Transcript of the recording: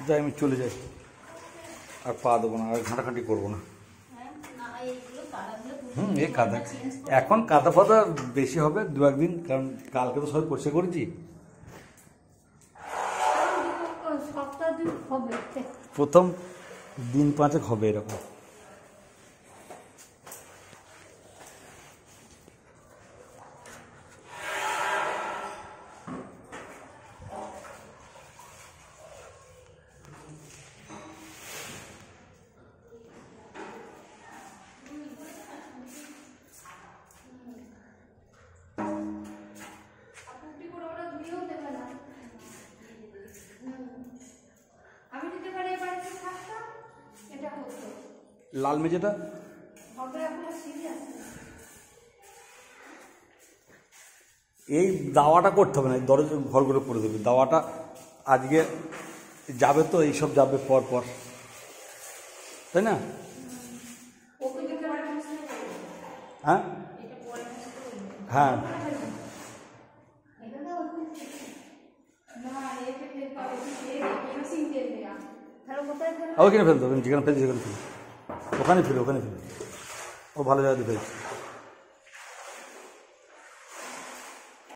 যাই, আমি চলে যাই, আর পা দেবো না, আর ঘাঁটাঘাঁটি করবো না। এই কাদা এখন কাদা ফাদা বেশি হবে দু একদিন, কারণ কালকে তো সবাই পরিষ্কার করেছি। প্রথম দিন 5 হবে এরকম। লাল মেঝেটা এই দাওয়াটা করতে হবে না, দরজা ঘর করে করে দেবে। দাওয়াটা আজকে যাবে তো, এইসব যাবে পর পর, তাই না? হ্যাঁ হ্যাঁ, ওখানে ফেলতে হবে, যেখানে ফেলছি সেখানে ফেলি, ওখানে ফেলি, ও ভালো জায়গাতে ফেলছি।